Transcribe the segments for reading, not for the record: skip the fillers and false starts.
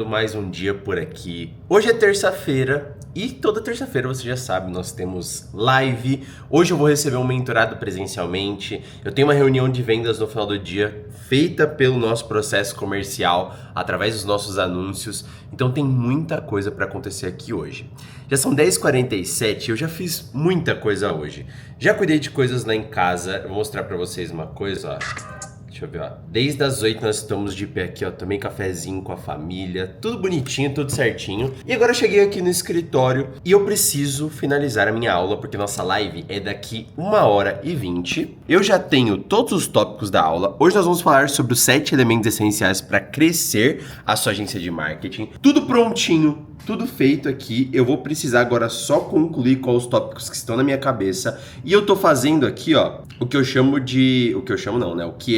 começando mais um dia por aqui. Hoje é terça-feira e toda terça-feira você já sabe, nós temos live. Hoje eu vou receber um mentorado presencialmente. Eu tenho uma reunião de vendas no final do dia feita pelo nosso processo comercial através dos nossos anúncios. Então tem muita coisa para acontecer aqui hoje. Já são 10h47 e eu já fiz muita coisa hoje. Já cuidei de coisas lá em casa. Eu vou mostrar para vocês uma coisa, ó. Deixa eu ver, ó. Desde as 8 nós estamos de pé aqui, ó. Tomei cafezinho com a família. Tudo bonitinho, tudo certinho. E agora eu cheguei aqui no escritório e eu preciso finalizar a minha aula, porque nossa live é daqui 1h20. Eu já tenho todos os tópicos da aula. Hoje nós vamos falar sobre os 7 elementos essenciais para crescer a sua agência de marketing. Tudo prontinho. Tudo feito aqui, eu vou precisar agora só concluir com os tópicos que estão na minha cabeça. E eu tô fazendo aqui, ó, o que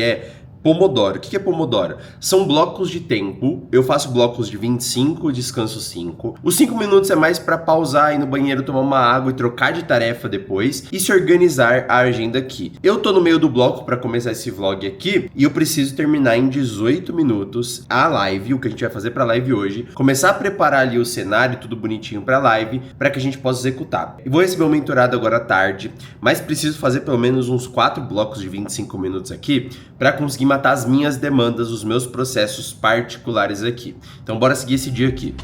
é Pomodoro. O que é Pomodoro? São blocos de tempo. Eu faço blocos de 25, descanso 5. Os 5 minutos é mais para pausar, ir no banheiro, tomar uma água e trocar de tarefa depois e se organizar a agenda aqui. Eu tô no meio do bloco para começar esse vlog aqui e eu preciso terminar em 18 minutos a live, o que a gente vai fazer para a live hoje. Começar a preparar ali o cenário, tudo bonitinho para a live, para que a gente possa executar. Eu vou receber um mentorado agora à tarde, mas preciso fazer pelo menos uns 4 blocos de 25 minutos aqui para conseguir matar as minhas demandas, os meus processos particulares aqui. Então bora seguir esse dia aqui.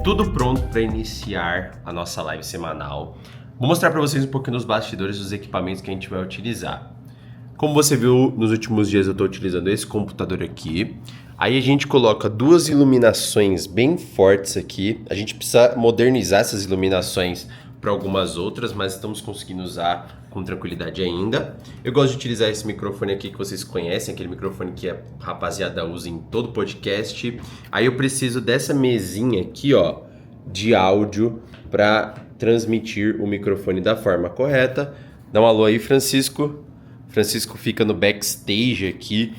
Tudo pronto para iniciar a nossa live semanal. Vou mostrar para vocês um pouquinho nos bastidores dos equipamentos que a gente vai utilizar. Como você viu, nos últimos dias eu estou utilizando esse computador aqui. Aí a gente coloca 2 iluminações bem fortes aqui. A gente precisa modernizar essas iluminações para algumas outras, mas estamos conseguindo usar com tranquilidade ainda. Eu gosto de utilizar esse microfone aqui que vocês conhecem, aquele microfone que a rapaziada usa em todo podcast. Aí eu preciso dessa mesinha aqui, ó, de áudio para transmitir o microfone da forma correta. Dá um alô aí, Francisco. Francisco fica no backstage aqui,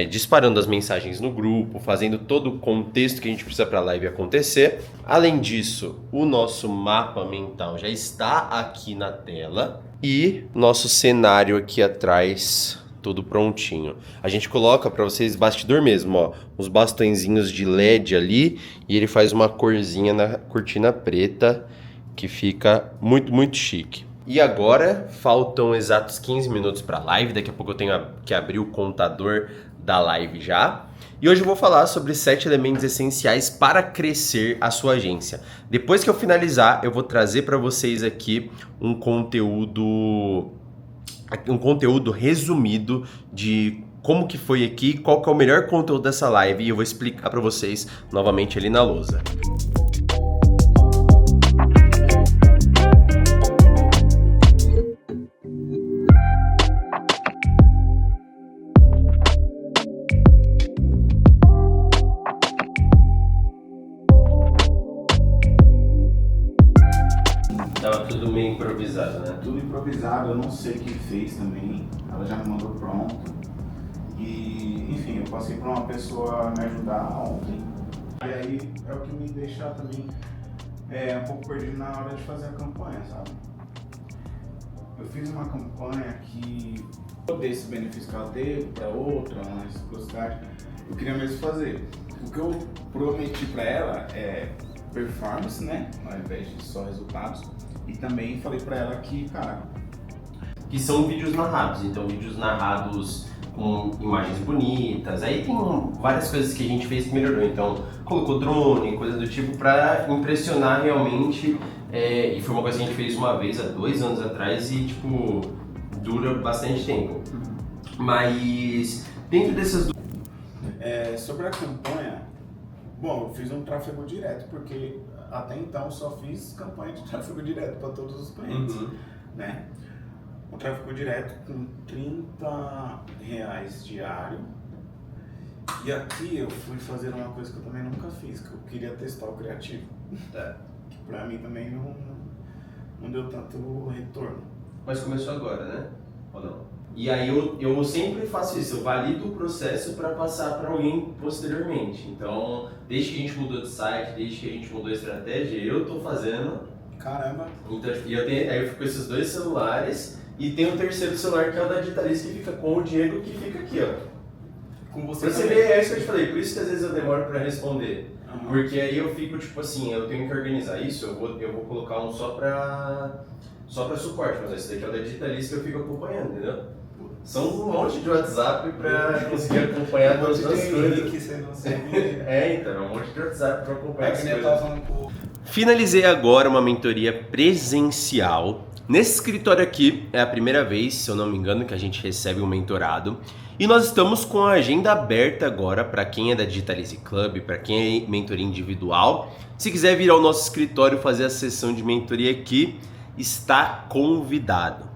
disparando as mensagens no grupo, fazendo todo o contexto que a gente precisa para a live acontecer. Além disso, o nosso mapa mental já está aqui na tela e nosso cenário aqui atrás, tudo prontinho. A gente coloca para vocês bastidor mesmo, ó, uns bastõezinhos de LED ali e ele faz uma corzinha na cortina preta que fica muito, muito chique. E agora faltam exatos 15 minutos para a live, daqui a pouco eu tenho que abrir o contador da live já. E hoje eu vou falar sobre 7 elementos essenciais para crescer a sua agência. Depois que eu finalizar, eu vou trazer para vocês aqui um conteúdo resumido de como que foi aqui, qual que é o melhor conteúdo dessa live e eu vou explicar para vocês novamente ali na lousa. Tava tudo meio improvisado, né? Tudo improvisado, eu não sei quem fez também, ela já me mandou pronto. E, enfim, eu passei para uma pessoa me ajudar ontem. E aí é o que me deixa também um pouco perdido na hora de fazer a campanha, sabe? Eu fiz uma campanha que desse benefício que ela teve para outra, uma reciprocidade, eu queria mesmo fazer. O que eu prometi para ela é performance, né, ao invés de só resultados. E também falei pra ela que, cara... Que são vídeos narrados, então vídeos narrados com imagens bonitas. Aí tem várias coisas que a gente fez que melhorou, então colocou drone, coisa do tipo pra impressionar realmente. E foi uma coisa que a gente fez uma vez há 2 anos atrás e tipo, dura bastante tempo. Mas dentro dessas... sobre a campanha, bom, eu fiz um tráfego direto, porque até então eu só fiz campanha de tráfego direto para todos os clientes, né? Um tráfego direto com R$30 diário. E aqui eu fui fazer uma coisa que eu também nunca fiz, que eu queria testar o criativo. Que pra mim também não deu tanto retorno. Mas começou agora, né? Ou não? E aí eu sempre faço isso, eu valido o processo para passar para alguém posteriormente. Então, desde que a gente mudou de site, desde que a gente mudou a estratégia, eu estou fazendo Caramba. Então, aí eu fico com esses 2 celulares e tem um terceiro celular que é o da Digitalis, que fica com o Diego, que fica aqui, ó. Com você Pra você também. ver, é isso que eu te falei, por isso que às vezes eu demoro pra responder. Porque aí eu fico tipo assim, eu tenho que organizar isso, eu vou colocar um só pra suporte, mas esse daqui é o da Digitalis que eu fico acompanhando, entendeu? São um monte de WhatsApp pra conseguir acompanhar as duas coisas. Então, é um monte de WhatsApp pra acompanhar as coisas. Finalizei agora uma mentoria presencial. Nesse escritório aqui é a primeira vez, se eu não me engano, que a gente recebe um mentorado. E nós estamos com a agenda aberta agora para quem é da Digitalize Club, para quem é mentoria individual. Se quiser vir ao nosso escritório fazer a sessão de mentoria aqui, está convidado.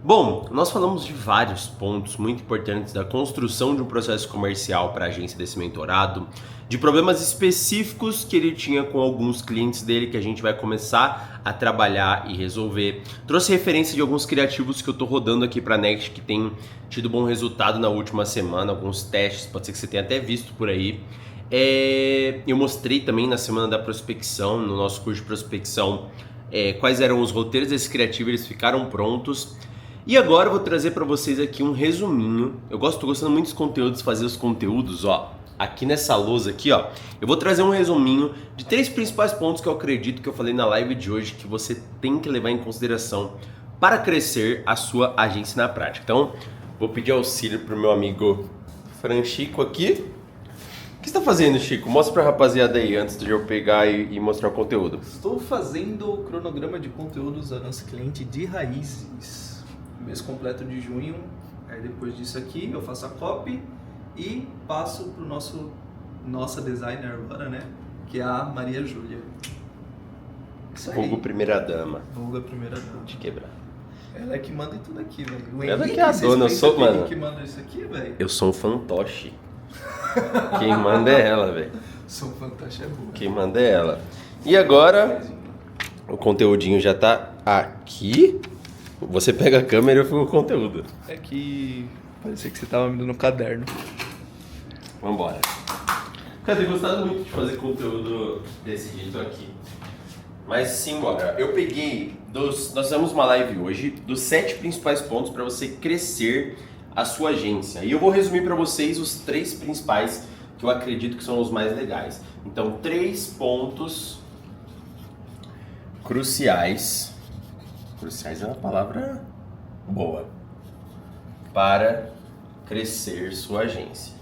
Bom, nós falamos de vários pontos muito importantes da construção de um processo comercial para a agência desse mentorado, de problemas específicos que ele tinha com alguns clientes dele que a gente vai começar a trabalhar e resolver. Trouxe referência de alguns criativos que eu estou rodando aqui para a Next que tem tido bom resultado na última semana, alguns testes, pode ser que você tenha até visto por aí. Eu mostrei também na semana da prospecção, no nosso curso de prospecção, quais eram os roteiros desse criativo, eles ficaram prontos. E agora eu vou trazer para vocês aqui um resuminho. Eu tô gostando muito dos conteúdos, fazer os conteúdos, ó. Aqui nessa lousa aqui, ó, eu vou trazer um resuminho de 3 principais pontos que eu acredito que eu falei na live de hoje que você tem que levar em consideração para crescer a sua agência na prática. Então, vou pedir auxílio pro meu amigo Franchico aqui. O que você tá fazendo, Chico? Mostra pra rapaziada aí antes de eu pegar e mostrar o conteúdo. Estou fazendo o cronograma de conteúdos da nossa cliente de raízes. Mês completo de junho, aí depois disso aqui eu faço a copy e passo pro nossa designer agora, né? Que é a Maria Júlia. Isso aí. Vulgo primeira dama. Vulgo a primeira dama. De quebrar. Ela é que manda em tudo aqui, velho. O Ela Henrique, que é a vocês dona, eu pensam sou, que o mano. Henrique manda isso aqui, velho? Eu sou um fantoche. Quem manda é ela, velho. Sou fantástico, é boa. Quem manda é ela. E agora, o conteúdinho já tá aqui. Você pega a câmera e eu fico com o conteúdo. É que parecia que você tava me dando um caderno. Vambora. Cara, eu tenho gostado muito de fazer conteúdo desse jeito aqui. Mas simbora. Eu peguei nós fizemos uma live hoje dos 7 principais pontos para você crescer a sua agência. E eu vou resumir para vocês os 3 principais que eu acredito que são os mais legais. Então, 3 pontos cruciais. Cruciais é uma palavra boa para crescer sua agência.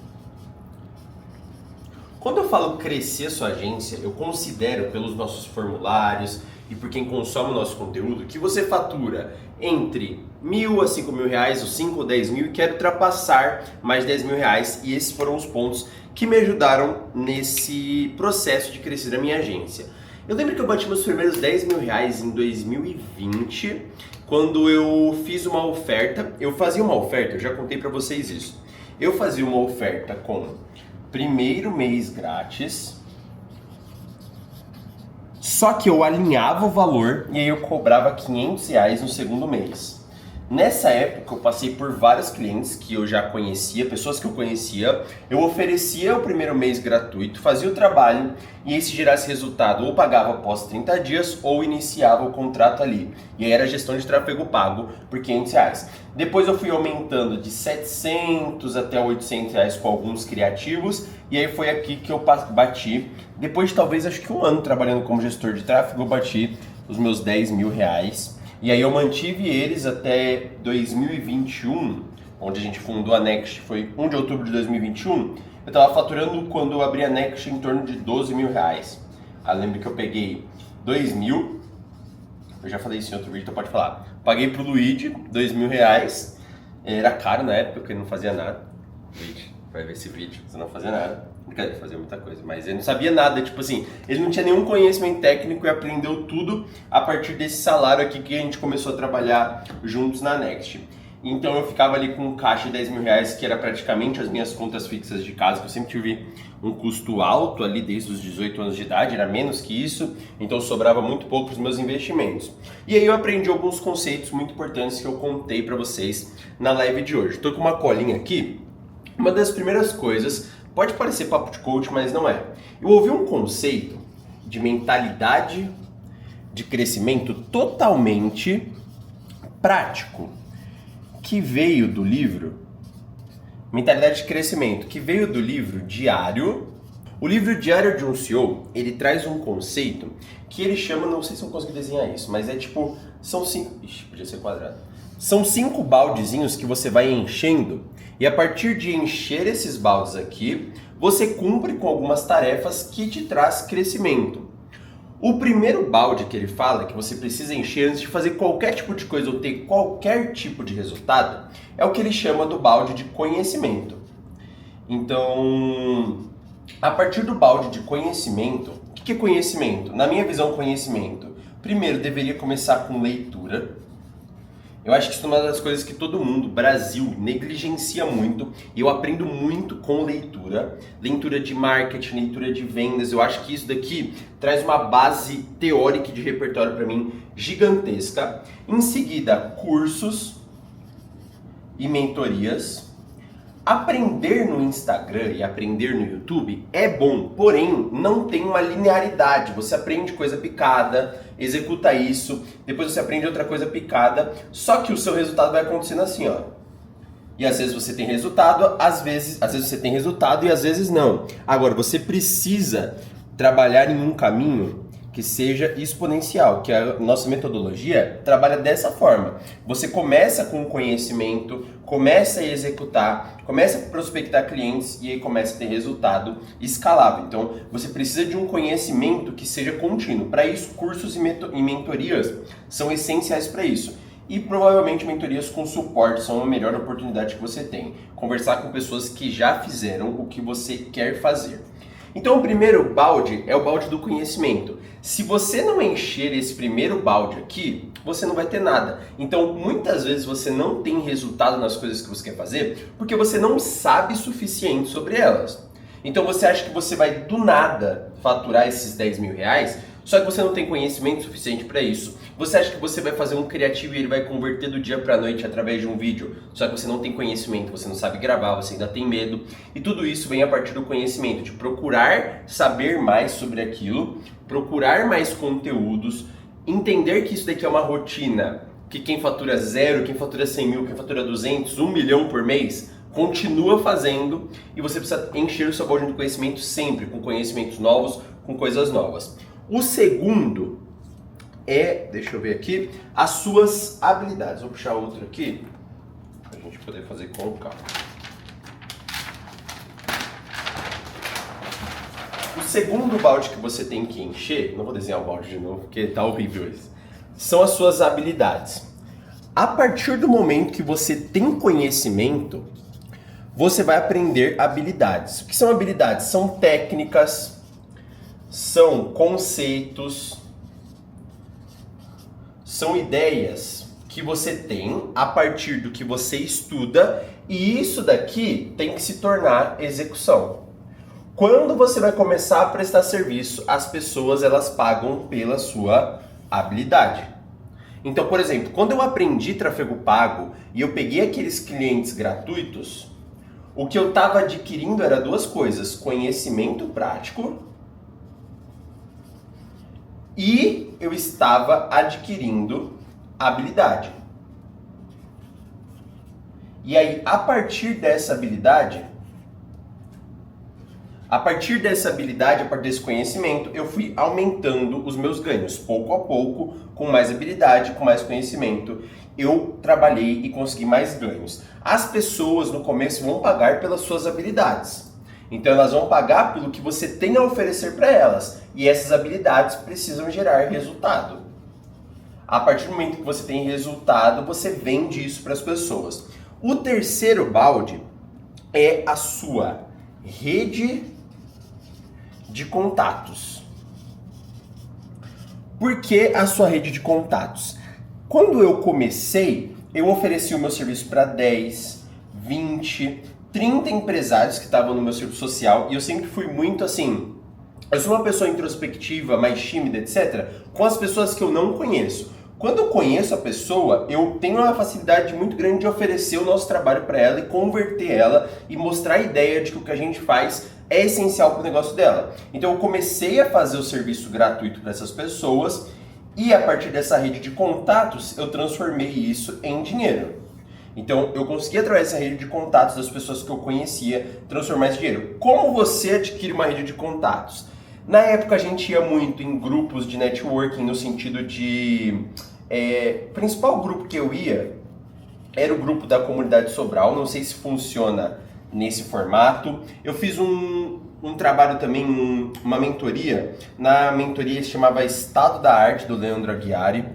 Quando eu falo crescer sua agência, eu considero pelos nossos formulários e por quem consome o nosso conteúdo que você fatura entre R$1.000 a R$5.000, ou 5 ou 10 mil, e quer ultrapassar mais de R$10.000, e esses foram os pontos que me ajudaram nesse processo de crescer a minha agência. Eu lembro que eu bati meus primeiros R$10.000 em 2020, quando eu fiz uma oferta. Eu fazia uma oferta, eu já contei pra vocês isso. Eu fazia uma oferta com primeiro mês grátis, só que eu alinhava o valor e aí eu cobrava R$500 no segundo mês. Nessa época eu passei por vários clientes que eu já conhecia, pessoas que eu conhecia, eu oferecia o primeiro mês gratuito, fazia o trabalho e aí se gerasse resultado ou pagava após 30 dias ou iniciava o contrato ali. E aí era gestão de tráfego pago por R$500. Depois eu fui aumentando de R$700 até R$800 com alguns criativos e aí foi aqui que eu bati, depois de talvez acho que um ano trabalhando como gestor de tráfego, eu bati os meus R$10.000. E aí eu mantive eles até 2021, onde a gente fundou a Next, foi 1 de outubro de 2021. Eu estava faturando, quando eu abri a Next, em torno de R$12.000. Aí eu lembro que eu peguei 2.000, eu já falei isso em outro vídeo, então pode falar. Paguei pro Luigi R$2.000, era caro na época, porque ele não fazia nada. Luigi, vai ver esse vídeo, você não fazia nada. Brincadeira, fazia muita coisa, mas ele não sabia nada, tipo assim, ele não tinha nenhum conhecimento técnico e aprendeu tudo a partir desse salário aqui que a gente começou a trabalhar juntos na Next. Então eu ficava ali com um caixa de R$10.000, que era praticamente as minhas contas fixas de casa, que eu sempre tive um custo alto ali desde os 18 anos de idade, era menos que isso, então sobrava muito pouco para os meus investimentos. E aí eu aprendi alguns conceitos muito importantes que eu contei para vocês na live de hoje. Estou com uma colinha aqui, uma das primeiras coisas. Pode parecer papo de coach, mas não é. Eu ouvi um conceito de mentalidade de crescimento totalmente prático, que veio do livro Mentalidade de Crescimento, que veio do livro Diário. O livro Diário de um CEO, ele traz um conceito que ele chama, não sei se eu consigo desenhar isso, mas é tipo, são 5, podia ser quadrado. São 5 baldezinhos que você vai enchendo e a partir de encher esses baldes aqui, você cumpre com algumas tarefas que te traz crescimento. O primeiro balde que ele fala que você precisa encher antes de fazer qualquer tipo de coisa ou ter qualquer tipo de resultado é o que ele chama do balde de conhecimento. Então, a partir do balde de conhecimento, o que é conhecimento? Na minha visão, conhecimento, primeiro deveria começar com leitura. Eu acho que isso é uma das coisas que todo mundo, Brasil, negligencia muito. E eu aprendo muito com leitura. Leitura de marketing, leitura de vendas. Eu acho que isso daqui traz uma base teórica e de repertório para mim gigantesca. Em seguida, cursos e mentorias. Aprender no Instagram e aprender no YouTube é bom, porém não tem uma linearidade. Você aprende coisa picada, executa isso, depois você aprende outra coisa picada, só que o seu resultado vai acontecendo assim, ó. E às vezes você tem resultado, às vezes você tem resultado e às vezes não. Agora, você precisa trabalhar em um caminho que seja exponencial, que a nossa metodologia trabalha dessa forma. Você começa com o conhecimento, começa a executar, começa a prospectar clientes e aí começa a ter resultado escalável. Então, você precisa de um conhecimento que seja contínuo. Para isso, cursos e mentorias são essenciais para isso. E provavelmente mentorias com suporte são a melhor oportunidade que você tem. Conversar com pessoas que já fizeram o que você quer fazer. Então o primeiro balde é o balde do conhecimento. Se você não encher esse primeiro balde aqui, você não vai ter nada. Então muitas vezes você não tem resultado nas coisas que você quer fazer porque você não sabe o suficiente sobre elas. Então você acha que você vai do nada faturar esses 10 mil reais, só que você não tem conhecimento suficiente para isso. Você acha que você vai fazer um criativo e ele vai converter do dia para a noite através de um vídeo, só que você não tem conhecimento, você não sabe gravar, você ainda tem medo. E tudo isso vem a partir do conhecimento, de procurar saber mais sobre aquilo, procurar mais conteúdos, entender que isso daqui é uma rotina, que quem fatura 0, quem fatura 100 mil, quem fatura 200, 1 milhão por mês, continua fazendo e você precisa encher o seu balde de conhecimento sempre, com conhecimentos novos, com coisas novas. O segundo é, deixa eu ver aqui, as suas habilidades. Vou puxar outro aqui, para a gente poder fazer com calma. O segundo balde que você tem que encher, não vou desenhar o balde de novo, porque tá horrível isso, são as suas habilidades. A partir do momento que você tem conhecimento, você vai aprender habilidades. O que são habilidades? São técnicas, são conceitos, são ideias que você tem a partir do que você estuda e isso daqui tem que se tornar execução. Quando você vai começar a prestar serviço, as pessoas elas pagam pela sua habilidade. Então, por exemplo, quando eu aprendi tráfego pago e eu peguei aqueles clientes gratuitos, o que eu estava adquirindo era duas coisas: conhecimento prático e eu estava adquirindo habilidade. E aí, a partir dessa habilidade, a partir desse conhecimento, eu fui aumentando os meus ganhos, pouco a pouco, com mais habilidade, com mais conhecimento. Eu trabalhei e consegui mais ganhos. As pessoas no começo vão pagar pelas suas habilidades. Então elas vão pagar pelo que você tem a oferecer para elas. E essas habilidades precisam gerar resultado. A partir do momento que você tem resultado, você vende isso para as pessoas. O terceiro balde é a sua rede de contatos. Por que a sua rede de contatos? Quando eu comecei, eu ofereci o meu serviço para 10, 20, 30 empresários que estavam no meu círculo social e eu sempre fui muito assim, eu sou uma pessoa introspectiva, mais tímida, etc., com as pessoas que eu não conheço. Quando eu conheço a pessoa, eu tenho uma facilidade muito grande de oferecer o nosso trabalho para ela e converter ela e mostrar a ideia de que o que a gente faz é essencial para o negócio dela. Então eu comecei a fazer o serviço gratuito para essas pessoas E a partir dessa rede de contatos, eu transformei isso em dinheiro. Então, eu consegui, através dessa rede de contatos das pessoas que eu conhecia, transformar esse dinheiro. Como você adquire uma rede de contatos? Na época, a gente ia muito em grupos de networking, no sentido de... o principal grupo que eu ia era o grupo da comunidade Sobral. Não sei se funciona nesse formato. Eu fiz um trabalho também, uma mentoria. Na mentoria se chamava Estado da Arte, do Leandro Aguiari.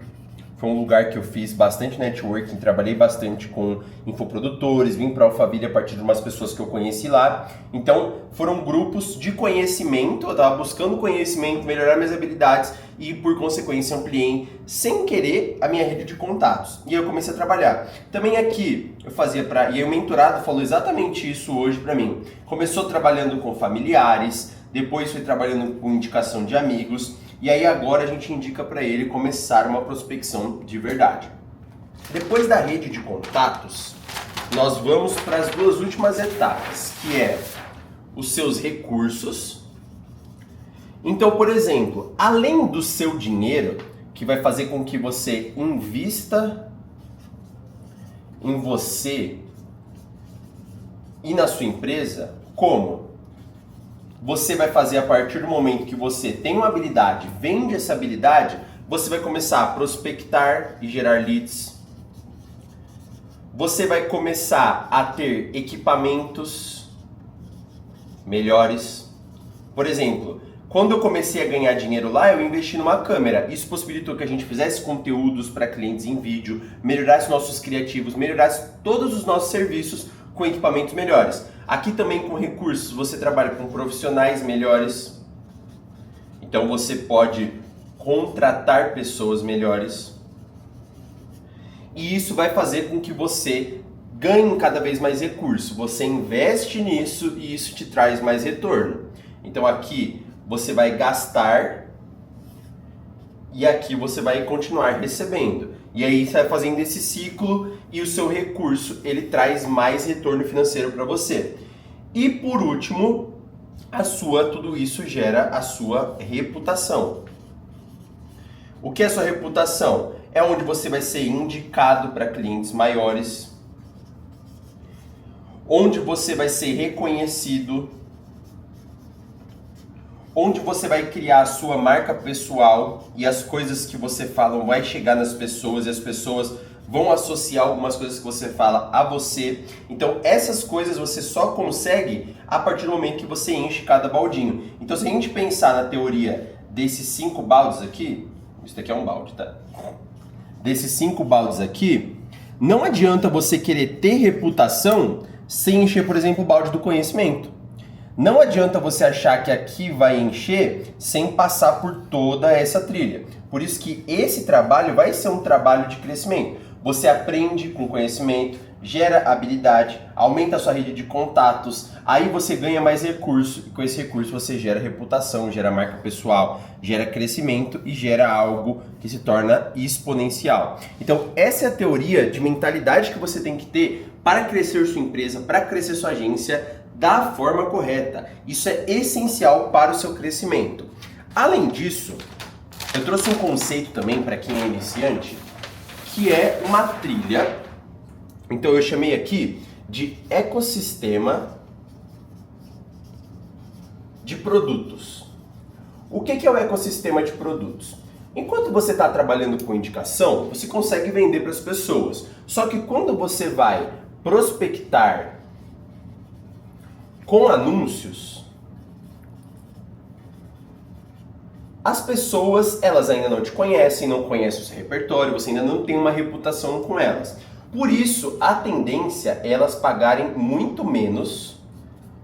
Foi um lugar que eu fiz bastante networking, trabalhei bastante com infoprodutores, vim para a Alphaville a partir de umas pessoas que eu conheci lá. Então, foram grupos de conhecimento, eu estava buscando conhecimento, melhorar minhas habilidades e, por consequência, ampliei, sem querer, a minha rede de contatos. E aí eu comecei a trabalhar. Também aqui, eu fazia e aí o mentorado falou exatamente isso hoje para mim. Começou trabalhando com familiares, depois foi trabalhando com indicação de amigos, e aí agora a gente indica para ele começar uma prospecção de verdade. Depois da rede de contatos, nós vamos para as duas últimas etapas, que é os seus recursos. Então, por exemplo, além do seu dinheiro, que vai fazer com que você invista em você e na sua empresa, como? Você vai fazer a partir do momento que você tem uma habilidade, vende essa habilidade, você vai começar a prospectar e gerar leads. Você vai começar a ter equipamentos melhores. Por exemplo, quando eu comecei a ganhar dinheiro lá, eu investi numa câmera. Isso possibilitou que a gente fizesse conteúdos para clientes em vídeo, melhorasse nossos criativos, melhorasse todos os nossos serviços com equipamentos melhores. Aqui também com recursos, você trabalha com profissionais melhores, então você pode contratar pessoas melhores e isso vai fazer com que você ganhe cada vez mais recurso. Você investe nisso e isso te traz mais retorno. Então aqui você vai gastar e aqui você vai continuar recebendo. E aí você vai fazendo esse ciclo e o seu recurso ele traz mais retorno financeiro para você. E por último, tudo isso gera a sua reputação. O que é a sua reputação? É onde você vai ser indicado para clientes maiores, onde você vai ser reconhecido, onde você vai criar a sua marca pessoal e as coisas que você fala vai chegar nas pessoas e as pessoas vão associar algumas coisas que você fala a você. Então essas coisas você só consegue a partir do momento que você enche cada baldinho. Então se a gente pensar na teoria desses 5 baldes aqui, isso daqui é um balde, tá? Desses 5 baldes aqui, não adianta você querer ter reputação sem encher, por exemplo, o balde do conhecimento. Não adianta você achar que aqui vai encher sem passar por toda essa trilha. Por isso que esse trabalho vai ser um trabalho de crescimento. Você aprende com conhecimento, gera habilidade, aumenta a sua rede de contatos, aí você ganha mais recurso e com esse recurso você gera reputação, gera marca pessoal, gera crescimento e gera algo que se torna exponencial. Então essa é a teoria de mentalidade que você tem que ter para crescer sua empresa, para crescer sua agência da forma correta. Isso é essencial para o seu crescimento. Além disso, eu trouxe um conceito também para quem é iniciante, que é uma trilha. Então eu chamei aqui de ecossistema de produtos. O que é o ecossistema de produtos? Enquanto você está trabalhando com indicação, você consegue vender para as pessoas. Só que quando você vai prospectar com anúncios, as pessoas, elas ainda não te conhecem, não conhecem o seu repertório, você ainda não tem uma reputação com elas. Por isso, a tendência é elas pagarem muito menos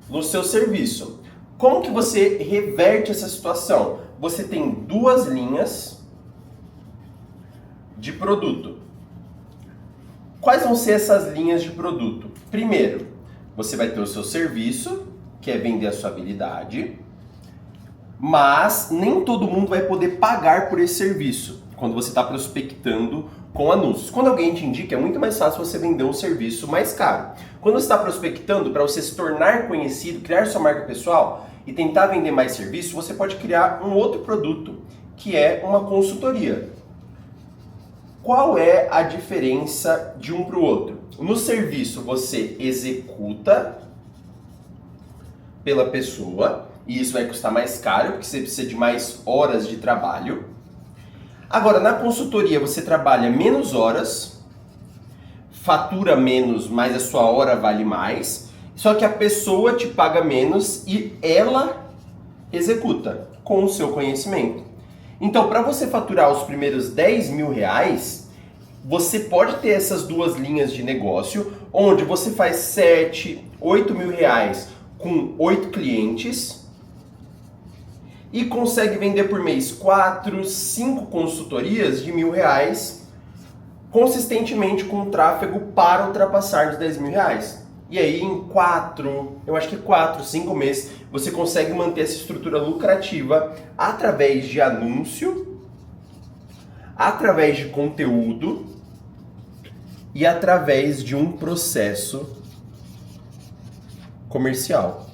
no seu serviço. Como que você reverte essa situação? Você tem 2 linhas de produto. Quais vão ser essas linhas de produto? Primeiro, você vai ter o seu serviço, que é vender a sua habilidade, mas nem todo mundo vai poder pagar por esse serviço quando você está prospectando com anúncios. Quando alguém te indica, é muito mais fácil você vender um serviço mais caro. Quando você está prospectando para você se tornar conhecido, criar sua marca pessoal e tentar vender mais serviço, você pode criar um outro produto, que é uma consultoria. Qual é a diferença de um para o outro? No serviço você executa pela pessoa, e isso vai custar mais caro, porque você precisa de mais horas de trabalho. Agora, na consultoria você trabalha menos horas, fatura menos, mas a sua hora vale mais, só que a pessoa te paga menos e ela executa com o seu conhecimento. Então, para você faturar os primeiros 10 mil reais, você pode ter essas duas linhas de negócio, onde você faz 7, 8 mil reais com 8 clientes e consegue vender por mês 4, 5 consultorias de R$1.000 consistentemente com tráfego para ultrapassar os 10 mil reais. E aí em 4, 5 meses, você consegue manter essa estrutura lucrativa através de anúncio, através de conteúdo e através de um processo comercial.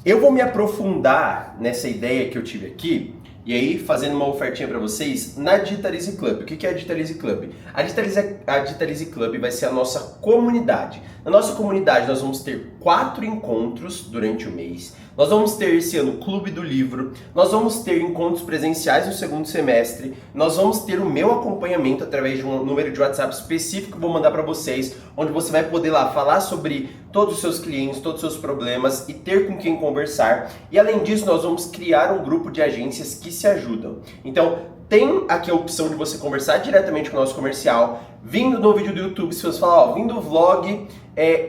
Eu vou me aprofundar nessa ideia que eu tive aqui, e aí fazendo uma ofertinha para vocês na Digitalize Club. O que é a Digitalize Club? A Digitalize Club vai ser a nossa comunidade. Na nossa comunidade nós vamos ter 4 encontros durante o mês. Nós vamos ter esse ano o Clube do Livro, nós vamos ter encontros presenciais no segundo semestre, nós vamos ter o meu acompanhamento através de um número de WhatsApp específico que eu vou mandar para vocês, onde você vai poder lá falar sobre todos os seus clientes, todos os seus problemas e ter com quem conversar. E além disso, nós vamos criar um grupo de agências que se ajudam. Então, tem aqui a opção de você conversar diretamente com o nosso comercial, vindo no vídeo do YouTube, se você falar, vindo do vlog,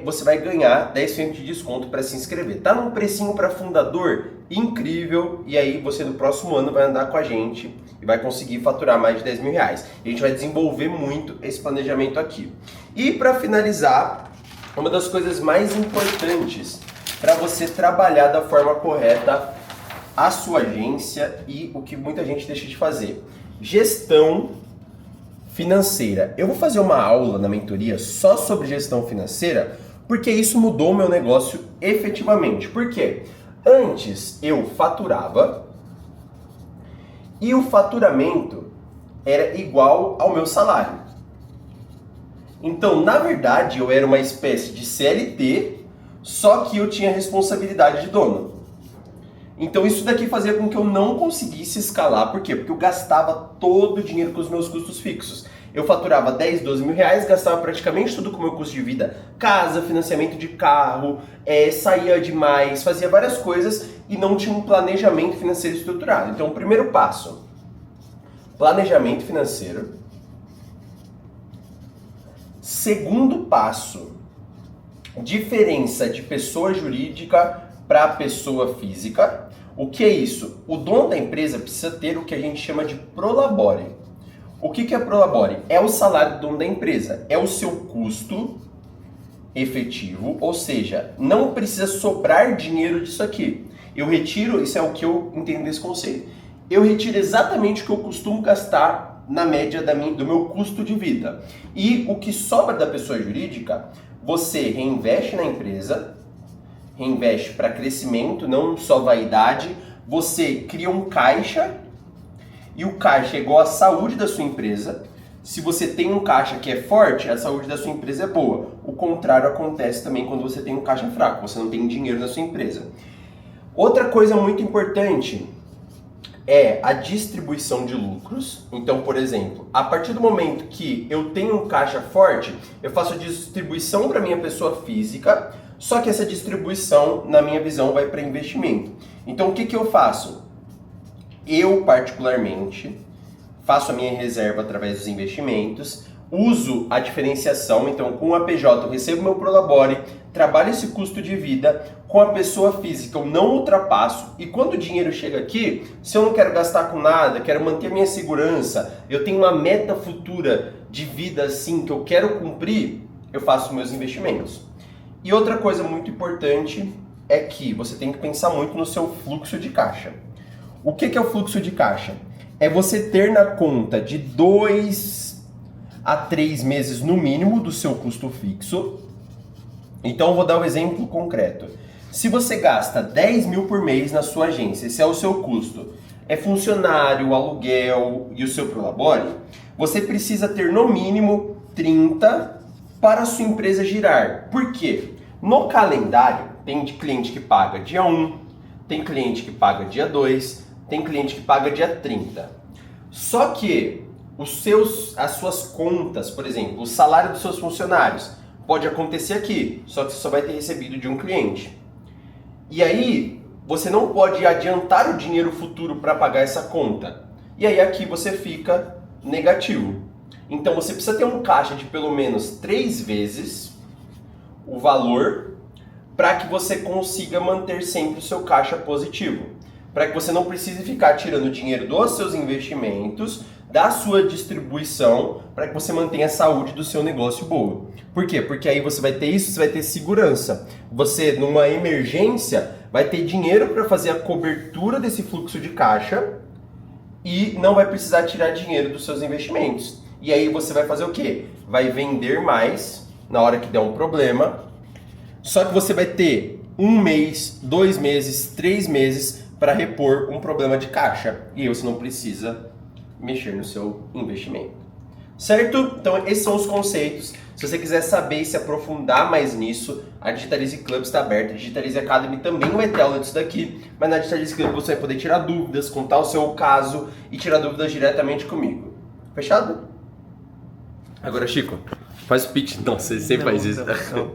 você vai ganhar 10% de desconto para se inscrever. Tá num precinho para fundador incrível, e aí você no próximo ano vai andar com a gente e vai conseguir faturar mais de 10 mil reais. E a gente vai desenvolver muito esse planejamento aqui. E para finalizar, uma das coisas mais importantes para você trabalhar da forma correta a sua agência e o que muita gente deixa de fazer. Gestão financeira. Eu vou fazer uma aula na mentoria só sobre gestão financeira, porque isso mudou o meu negócio efetivamente. Por quê? Antes eu faturava e o faturamento era igual ao meu salário. Então, na verdade, eu era uma espécie de CLT, só que eu tinha responsabilidade de dono. Então isso daqui fazia com que eu não conseguisse escalar. Por quê? Porque eu gastava todo o dinheiro com os meus custos fixos. Eu faturava 10, 12 mil reais, gastava praticamente tudo com o meu custo de vida. Casa, financiamento de carro, saía demais, fazia várias coisas e não tinha um planejamento financeiro estruturado. Então o primeiro passo, planejamento financeiro. Segundo passo, diferença de pessoa jurídica para pessoa física. O que é isso? O dono da empresa precisa ter o que a gente chama de prolabore. O que é prolabore? É o salário do dono da empresa, é o seu custo efetivo, ou seja, não precisa sobrar dinheiro disso aqui. Eu retiro, isso é o que eu entendo desse conceito, eu retiro exatamente o que eu costumo gastar na média do meu custo de vida. E o que sobra da pessoa jurídica, você reinveste na empresa, reinveste para crescimento, não só vaidade. Você cria um caixa, e o caixa é igual à saúde da sua empresa. Se você tem um caixa que é forte, a saúde da sua empresa é boa. O contrário acontece também quando você tem um caixa fraco, você não tem dinheiro na sua empresa. Outra coisa muito importante é a distribuição de lucros. Então, por exemplo, a partir do momento que eu tenho um caixa forte, eu faço a distribuição para minha pessoa física, só que essa distribuição, na minha visão, vai para investimento. Então, o que eu faço? Eu, particularmente, faço a minha reserva através dos investimentos, uso a diferenciação, então com a PJ eu recebo meu prolabore, trabalho esse custo de vida, com a pessoa física eu não ultrapasso, e quando o dinheiro chega aqui, se eu não quero gastar com nada, quero manter a minha segurança, eu tenho uma meta futura de vida assim que eu quero cumprir, eu faço meus investimentos. E outra coisa muito importante é que você tem que pensar muito no seu fluxo de caixa. O que é o fluxo de caixa? É você ter na conta de 2 a 3 meses no mínimo do seu custo fixo. Então eu vou dar um exemplo concreto. Se você gasta 10 mil por mês na sua agência, esse é o seu custo, é funcionário, aluguel e o seu Prolabore, você precisa ter no mínimo 30 para a sua empresa girar. Por quê? No calendário, tem cliente que paga dia 1, tem cliente que paga dia 2, tem cliente que paga dia 30. Só que as suas contas, por exemplo, o salário dos seus funcionários, pode acontecer aqui, só que você só vai ter recebido de um cliente. E aí, você não pode adiantar o dinheiro futuro para pagar essa conta. E aí aqui você fica negativo. Então você precisa ter um caixa de pelo menos 3 vezes o valor para que você consiga manter sempre o seu caixa positivo. Para que você não precise ficar tirando dinheiro dos seus investimentos, da sua distribuição, para que você mantenha a saúde do seu negócio boa. Por quê? Porque aí você vai ter isso, você vai ter segurança. Você, numa emergência, vai ter dinheiro para fazer a cobertura desse fluxo de caixa e não vai precisar tirar dinheiro dos seus investimentos. E aí você vai fazer o quê? Vai vender mais na hora que der um problema. Só que você vai ter 1 mês, 2 meses, 3 meses para repor um problema de caixa. E aí você não precisa mexer no seu investimento. Certo? Então esses são os conceitos. Se você quiser saber e se aprofundar mais nisso, a Digitalize Club está aberta. A Digitalize Academy também vai ter aula disso daqui, mas na Digitalize Club você vai poder tirar dúvidas, contar o seu caso e tirar dúvidas diretamente comigo. Fechado? Agora, Chico, faz o pitch. Nossa, você sempre faz isso. Não.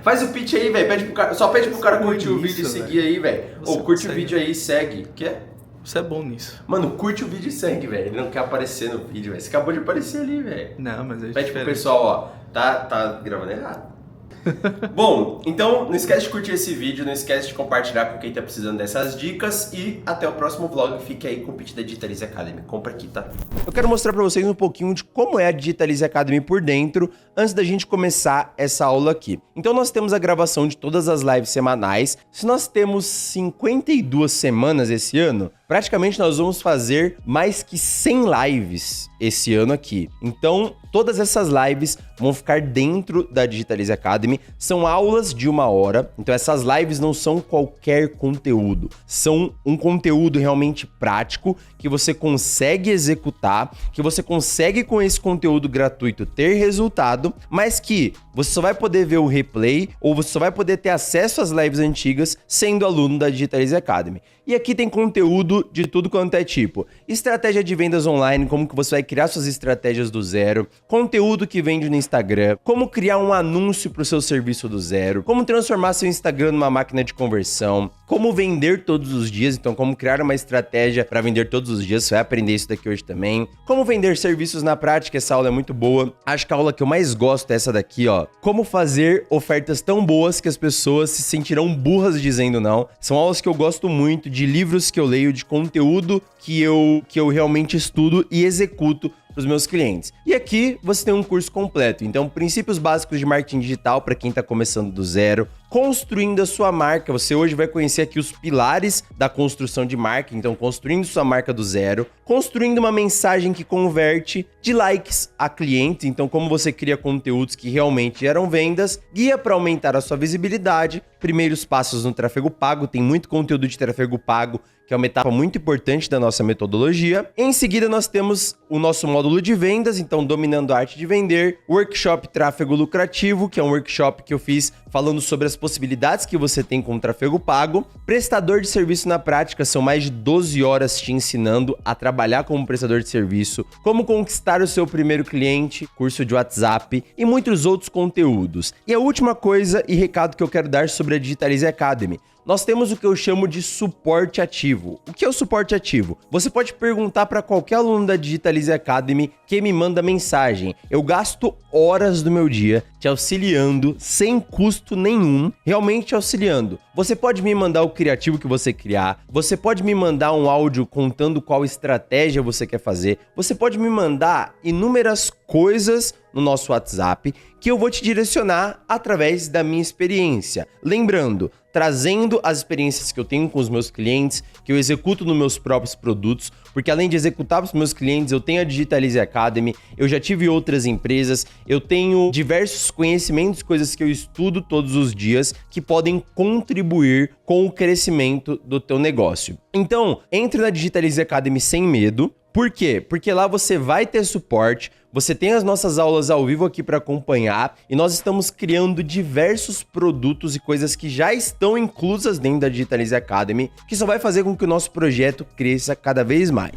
Faz o pitch aí, velho. Só pede pro cara curtir o vídeo e seguir aí, velho. Ou curte o vídeo aí e segue. Quê? Você é bom nisso. Mano, curte o vídeo e segue, velho. Ele não quer aparecer no vídeo, velho. Você acabou de aparecer ali, velho. Não, mas é pede pro pessoal, ó. Tá gravando errado. Bom, então não esquece de curtir esse vídeo, não esquece de compartilhar com quem tá precisando dessas dicas e até o próximo vlog. Fique aí com o pitch da Digitalize Academy. Compra aqui, tá? Eu quero mostrar pra vocês um pouquinho de como é a Digitalize Academy por dentro antes da gente começar essa aula aqui. Então nós temos a gravação de todas as lives semanais. Se nós temos 52 semanas esse ano, praticamente nós vamos fazer mais que 100 lives esse ano aqui. Então, todas essas lives vão ficar dentro da Digitalize Academy. São aulas de 1 hora. Então, essas lives não são qualquer conteúdo. São um conteúdo realmente prático que você consegue executar, que você consegue com esse conteúdo gratuito ter resultado, mas que você só vai poder ver o replay ou você só vai poder ter acesso às lives antigas sendo aluno da Digitalize Academy. E aqui tem conteúdo de tudo quanto é tipo. Estratégia de vendas online, como que você vai criar suas estratégias do zero. Conteúdo que vende no Instagram. Como criar um anúncio para o seu serviço do zero. Como transformar seu Instagram numa máquina de conversão. Como vender todos os dias. Então, como criar uma estratégia para vender todos os dias. Você vai aprender isso daqui hoje também. Como vender serviços na prática. Essa aula é muito boa. Acho que a aula que eu mais gosto é essa daqui, ó. Como fazer ofertas tão boas que as pessoas se sentirão burras dizendo não. São aulas que eu gosto muito, de livros que eu leio, de conteúdo que eu realmente estudo e executo para os meus clientes. E aqui você tem um curso completo. Então, princípios básicos de marketing digital para quem está começando do zero, construindo a sua marca. Você hoje vai conhecer aqui os pilares da construção de marca. Então, construindo sua marca do zero, construindo uma mensagem que converte de likes a clientes. Então, como você cria conteúdos que realmente geram vendas, guia para aumentar a sua visibilidade, primeiros passos no tráfego pago. Tem muito conteúdo de tráfego pago, que é uma etapa muito importante da nossa metodologia. Em seguida, nós temos o nosso módulo de vendas, então dominando a arte de vender, workshop tráfego lucrativo, que é um workshop que eu fiz falando sobre as possibilidades que você tem com o tráfego pago, prestador de serviço na prática, são mais de 12 horas te ensinando a trabalhar como prestador de serviço, como conquistar o seu primeiro cliente, curso de WhatsApp e muitos outros conteúdos. E a última coisa e recado que eu quero dar sobre a Digitalize Academy. Nós temos o que eu chamo de suporte ativo. O que é o suporte ativo? Você pode perguntar para qualquer aluno da Digitalize Academy que me manda mensagem. Eu gasto horas do meu dia te auxiliando, sem custo nenhum, realmente te auxiliando. Você pode me mandar o criativo que você criar, você pode me mandar um áudio contando qual estratégia você quer fazer, você pode me mandar inúmeras coisas no nosso WhatsApp que eu vou te direcionar através da minha experiência. Lembrando, trazendo as experiências que eu tenho com os meus clientes, que eu executo nos meus próprios produtos, porque além de executar para os meus clientes, eu tenho a Digitalize Academy, eu já tive outras empresas, eu tenho diversos conhecimentos, coisas que eu estudo todos os dias, que podem contribuir com o crescimento do teu negócio. Então, entre na Digitalize Academy sem medo. Por quê? Porque lá você vai ter suporte, você tem as nossas aulas ao vivo aqui para acompanhar e nós estamos criando diversos produtos e coisas que já estão inclusas dentro da Digitalize Academy, que só vai fazer com que o nosso projeto cresça cada vez mais.